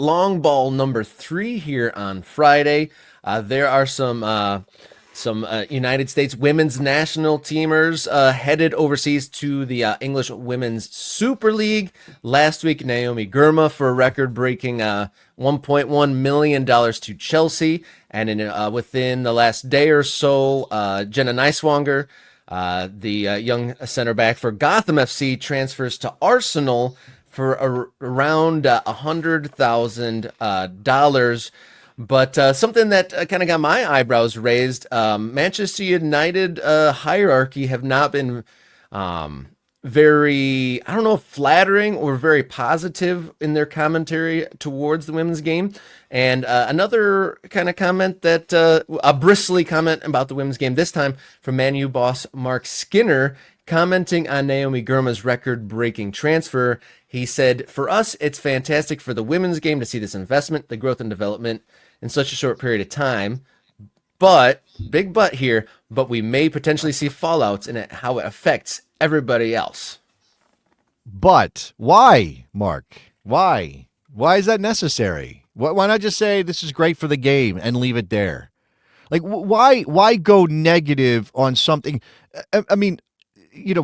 long ball number 3 here on Friday. There are some United States women's national teamers headed overseas to the English Women's Super League. Last week, Naomi Girma for a record-breaking $1.1 million to Chelsea. And within the last day or so, Jenna Nighswonger, the young center back for Gotham FC, transfers to Arsenal for around $100,000. But something that kind of got my eyebrows raised, Manchester United hierarchy have not been very, I don't know, flattering or very positive in their commentary towards the women's game. And another kind of comment that, a bristly comment about the women's game, this time from Man U boss Mark Skinner, commenting on Naomi Girma's record-breaking transfer. He said, "For us, it's fantastic for the women's game to see this investment, the growth and development in such a short period of time. But, big but here, but we may potentially see fallouts in it, how it affects everybody else." But why, Mark? Why? Why is that necessary? Why not just say this is great for the game and leave it there? Like, why go negative on something? I mean,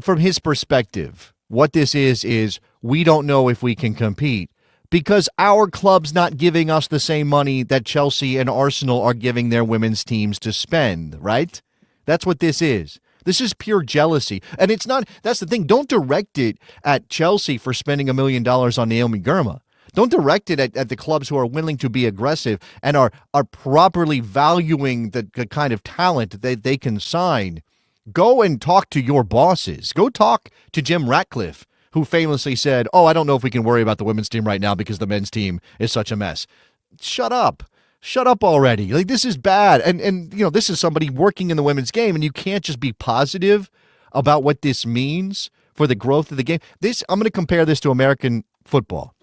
from his perspective, what this is we don't know if we can compete because our club's not giving us the same money that Chelsea and Arsenal are giving their women's teams to spend, right? That's what this is. This is pure jealousy. And it's not, that's the thing. Don't direct it at Chelsea for spending $1 million on Naomi Girma. Don't direct it at the clubs who are willing to be aggressive and are properly valuing the kind of talent that they can sign. Go and talk to your bosses. Go talk to Jim Ratcliffe, who famously said, "Oh, I don't know if we can worry about the women's team right now because the men's team is such a mess." Shut up. Shut up already. Like, this is bad. And this is somebody working in the women's game, and you can't just be positive about what this means for the growth of the game. I'm going to compare this to American football.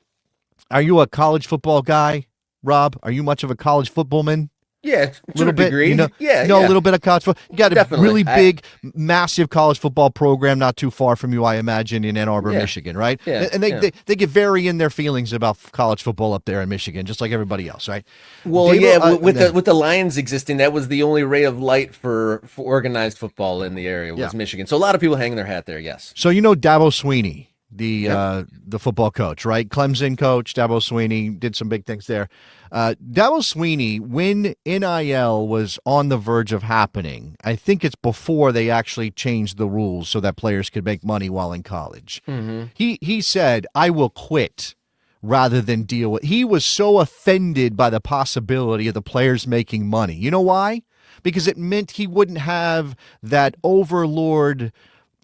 Are you a college football guy, Rob? Are you much of a college footballman? Yeah, to A little a bit, degree. a Yeah. little bit of college football. You got a Definitely. really big, massive college football program not too far from you, I imagine, in Ann Arbor, Yeah. Michigan, right? Yeah, And they get very in their feelings about college football up there in Michigan, just like everybody else, right? Well, with the Lions existing, that was the only ray of light for organized football in the area was Michigan. So a lot of people hanging their hat there, yes. So Dabo Sweeney, the football coach, right? Clemson coach, Dabo Sweeney, did some big things there. Dabo Sweeney, when NIL was on the verge of happening, I think it's before they actually changed the rules so that players could make money while in college. Mm-hmm. He said, "I will quit rather than deal with." He was so offended by the possibility of the players making money. You know why? Because it meant he wouldn't have that overlord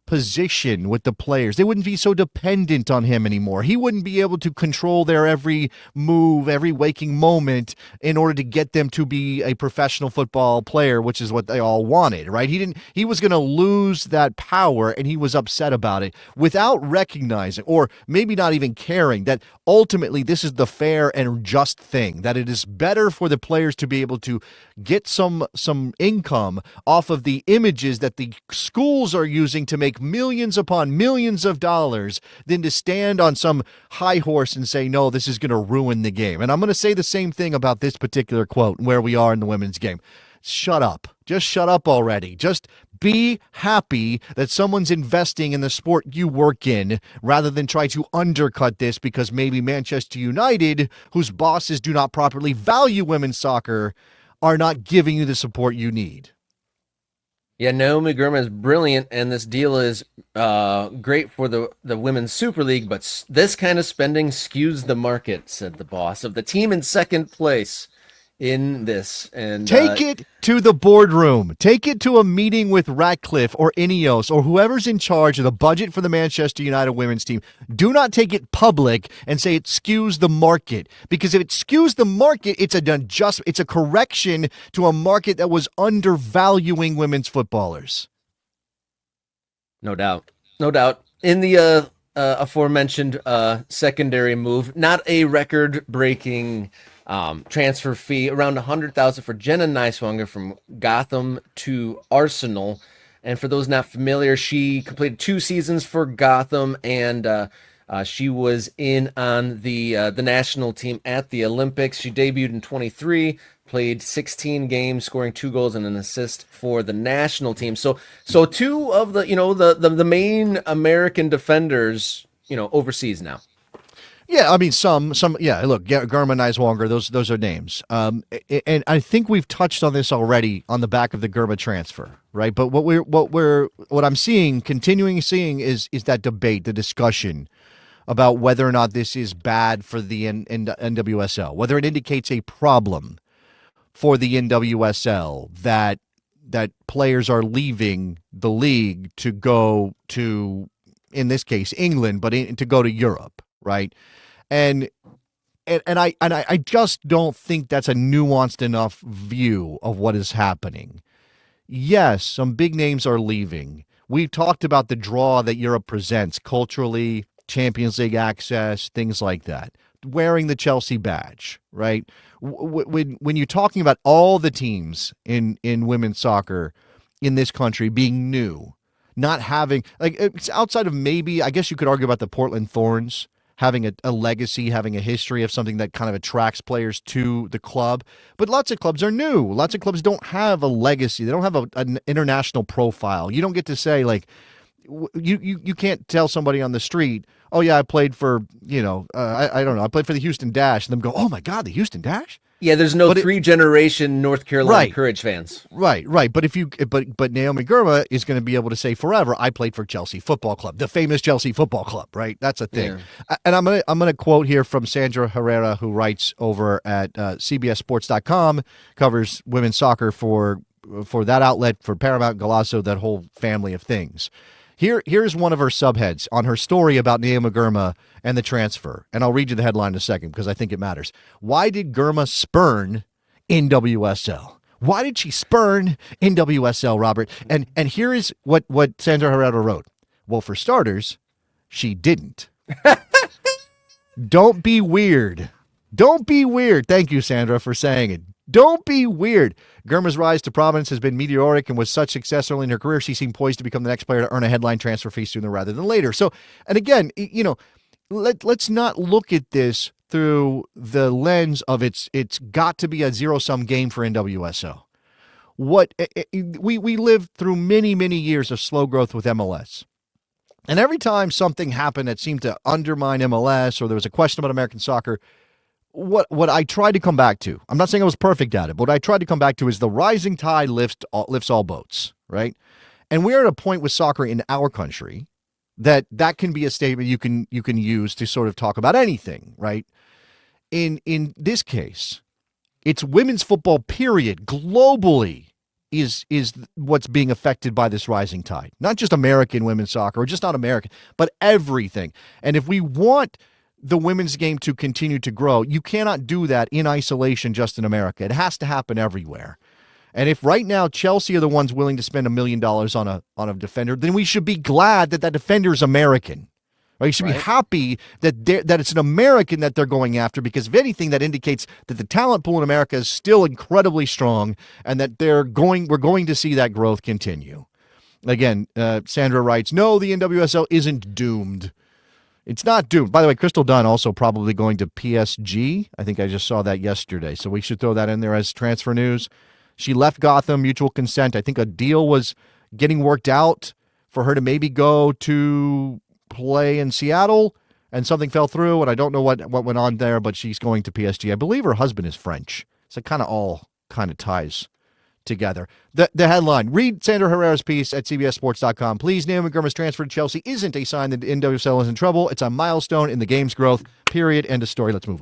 position with the players. They wouldn't be so dependent on him anymore. He wouldn't be able to control their every move, every waking moment in order to get them to be a professional football player, which is what they all wanted, right? He was going to lose that power, and he was upset about it without recognizing, or maybe not even caring, that ultimately this is the fair and just thing, that it is better for the players to be able to get some income off of the images that the schools are using to make millions upon millions of dollars than to stand on some high horse and say, no, this is going to ruin the game. And I'm going to say the same thing about this particular quote, where we are in the women's game. Shut up. Just shut up already. Just be happy that someone's investing in the sport you work in rather than try to undercut this because maybe Manchester United, whose bosses do not properly value women's soccer, are not giving you the support you need. Yeah, Naomi Girma is brilliant, and this deal is great for the Women's Super League, but this kind of spending skews the market, said the boss of the team in second place in this. And take it to the boardroom. Take it to a meeting with Ratcliffe or Ineos or whoever's in charge of the budget for the Manchester United women's team. Do not take it public and say it skews the market, because if it skews the market, it's a correction to a market that was undervaluing women's footballers. No doubt. In the aforementioned secondary move, not a record-breaking transfer fee, around $100,000 for Jenna Nighswonger from Gotham to Arsenal. And for those not familiar, she completed 2 seasons for Gotham and She was in on the national team at the Olympics. She debuted in 23, played 16 games, scoring 2 goals and an assist for the national team. So two of the the main American defenders overseas now. Yeah, I mean some. Yeah, look, Girma, Nighswonger, those are names. And I think we've touched on this already on the back of the Girma transfer, right? But what I'm continuing seeing is that debate, the discussion about whether or not this is bad for the NWSL, whether it indicates a problem for the NWSL that players are leaving the league to go to, in this case, England, but to go to Europe, right? And I just don't think that's a nuanced enough view of what is happening. Yes, some big names are leaving. We've talked about the draw that Europe presents culturally, Champions League access, things like that. Wearing the Chelsea badge, right? When you're talking about all the teams in women's soccer in this country being new, not having, like, it's outside of maybe, I guess you could argue about the Portland Thorns having a legacy, having a history of something that kind of attracts players to the club. But lots of clubs are new. Lots of clubs don't have a legacy. They don't have an international profile. You don't get to say, like, you can't tell somebody on the street, oh, yeah, I played for, I don't know, I played for the Houston Dash, and them go, oh, my God, the Houston Dash? Yeah, there's no three-generation North Carolina Courage fans. Right. But Naomi Girma is going to be able to say forever, I played for Chelsea Football Club, the famous Chelsea Football Club, right? That's a thing. Yeah. And I'm gonna quote here from Sandra Herrera, who writes over at CBSSports.com, covers women's soccer for that outlet, for Paramount, Golazo, that whole family of things. Here's one of her subheads on her story about Naomi Girma and the transfer. And I'll read you the headline in a second because I think it matters. Why did Girma spurn NWSL? Why did she spurn NWSL, Robert? And here is what Sandra Herrera wrote. Well, for starters, she didn't. Don't be weird. Don't be weird. Thank you, Sandra, for saying it. Don't be weird. Girma's rise to prominence has been meteoric, and with such success early in her career, she seemed poised to become the next player to earn a headline transfer fee sooner rather than later. So, and again, let's not look at this through the lens of it's got to be a zero-sum game for NWSL. We lived through many, many years of slow growth with MLS. And every time something happened that seemed to undermine MLS or there was a question about American soccer, what I tried to come back to, I'm not saying I was perfect at it, but what I tried to come back to is the rising tide lifts all boats, right? And we're at a point with soccer in our country that can be a statement you can use to sort of talk about anything, right? In this case, it's women's football, period, globally is what's being affected by this rising tide. Not just American women's soccer, or just not American, but everything. And if we want the women's game to continue to grow, you cannot do that in isolation just in America. It has to happen everywhere. And if right now Chelsea are the ones willing to spend $1 million on a defender, then we should be glad that defender is American. Right? You should be happy that it's an American that they're going after, because if anything, that indicates that the talent pool in America is still incredibly strong, and that we're going to see that growth continue. Again, Sandra writes, no, the NWSL isn't doomed. It's not doomed. By the way, Crystal Dunn also probably going to PSG. I think I just saw that yesterday. So we should throw that in there as transfer news. She left Gotham, mutual consent. I think a deal was getting worked out for her to maybe go to play in Seattle, and something fell through, and I don't know what went on there, but she's going to PSG. I believe her husband is French. So it kind of all kind of ties together. The headline, read Sandra Herrera's piece at CBSSports.com. Please, Naomi Girma's transfer to Chelsea isn't a sign that NWSL is in trouble. It's a milestone in the game's growth, period. End of story. Let's move on.